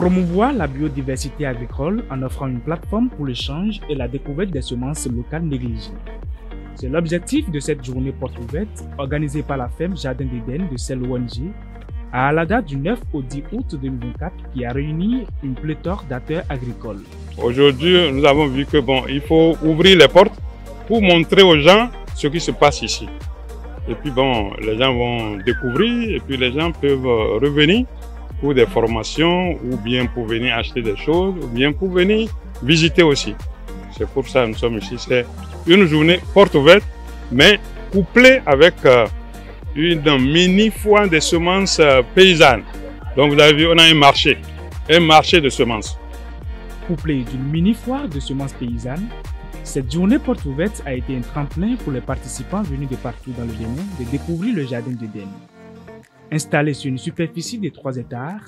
Promouvoir la biodiversité agricole en offrant une plateforme pour l'échange et la découverte des semences locales négligées. C'est l'objectif de cette journée porte ouverte organisée par la ferme Jardin d'Éden de Selouanji à la date du 9 au 10 août 2024 qui a réuni une pléthore d'acteurs agricoles. Aujourd'hui, nous avons vu que il faut ouvrir les portes pour montrer aux gens ce qui se passe ici. Et puis les gens vont découvrir et puis les gens peuvent revenir pour des formations ou bien pour venir acheter des choses ou bien pour venir visiter aussi. C'est pour ça que nous sommes ici. C'est une journée porte ouverte mais couplée avec une mini foire des semences paysannes. Donc vous avez vu, on a un marché de semences. Couplée d'une mini foire de semences paysannes, cette journée porte ouverte a été un tremplin pour les participants venus de partout dans le Bénin de découvrir le Jardin d'Éden. Installée sur une superficie de 3 hectares,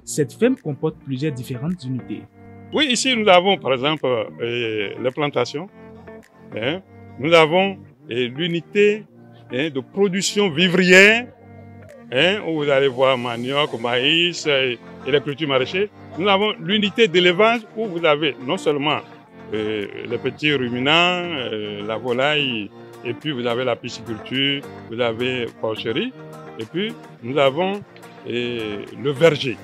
cette ferme comporte plusieurs différentes unités. Oui, ici nous avons par exemple les plantations. Nous avons l'unité de production vivrière, où vous allez voir manioc, maïs et les cultures maraîchères. Nous avons l'unité d'élevage où vous avez non seulement les petits ruminants, la volaille, et puis vous avez la pisciculture, vous avez porcherie, et puis nous avons le verger.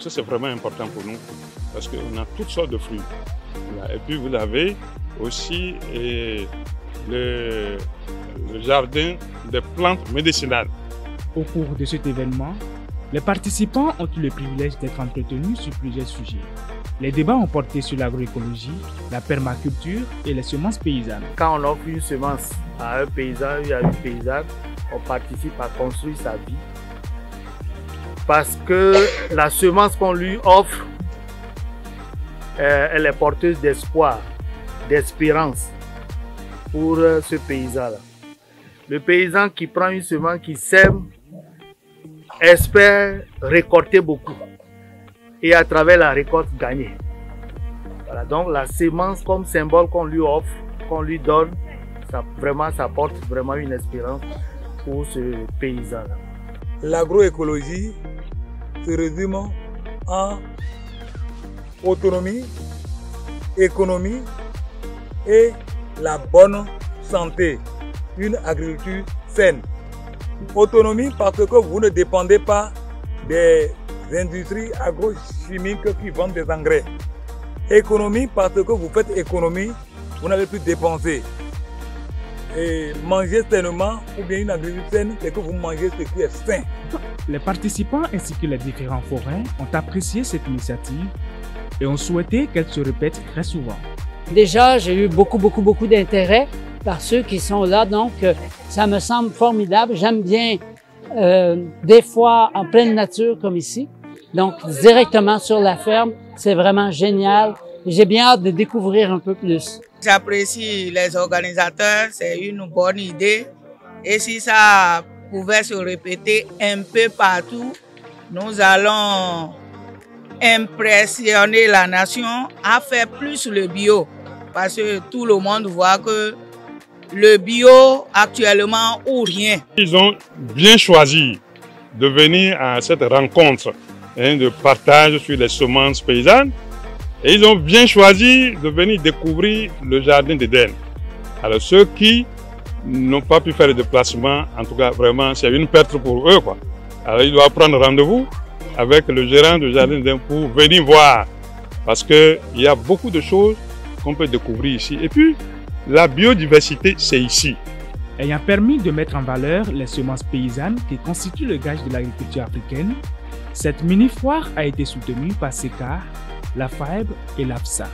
Ça c'est vraiment important pour nous parce qu'on a toutes sortes de fruits. Et puis vous avez aussi le jardin des plantes médicinales. Au cours de cet événement, les participants ont eu le privilège d'être entretenus sur plusieurs sujets. Les débats ont porté sur l'agroécologie, la permaculture et les semences paysannes. Quand on offre une semence à un paysan ou à une paysanne, on participe à construire sa vie. Parce que la semence qu'on lui offre, elle est porteuse d'espoir, d'espérance pour ce paysan-là. Le paysan qui prend une semence, qui sème, espère récolter beaucoup et à travers la récolte gagner. Voilà, donc la semence comme symbole qu'on lui offre, qu'on lui donne, ça porte vraiment une espérance pour ce paysan-là. L'agroécologie se résume en autonomie, économie et la bonne santé, une agriculture saine. Autonomie parce que vous ne dépendez pas des industries agrochimiques qui vendent des engrais. Économie parce que vous faites économie, vous n'avez plus dépensé. Et manger sainement ou bien une agriculture saine, c'est que vous mangez ce qui est sain. Les participants ainsi que les différents forains ont apprécié cette initiative et ont souhaité qu'elle se répète très souvent. Déjà, j'ai eu beaucoup d'intérêt par ceux qui sont là, donc ça me semble formidable. J'aime bien des fois en pleine nature comme ici, donc directement sur la ferme, c'est vraiment génial. J'ai bien hâte de découvrir un peu plus. J'apprécie les organisateurs, c'est une bonne idée et si ça pouvait se répéter un peu partout, nous allons impressionner la nation à faire plus le bio parce que tout le monde voit que le bio actuellement ou rien. Ils ont bien choisi de venir à cette rencontre de partage sur les semences paysannes et ils ont bien choisi de venir découvrir le Jardin d'Éden. Alors ceux qui n'ont pas pu faire le déplacement, en tout cas vraiment c'est une perte pour eux, quoi. Alors ils doivent prendre rendez-vous avec le gérant du Jardin d'Éden pour venir voir parce qu'il y a beaucoup de choses qu'on peut découvrir ici. Et puis la biodiversité, c'est ici. Ayant permis de mettre en valeur les semences paysannes qui constituent le gage de l'agriculture africaine, cette mini-foire a été soutenue par SECAR, la FAEB et l'AFSA.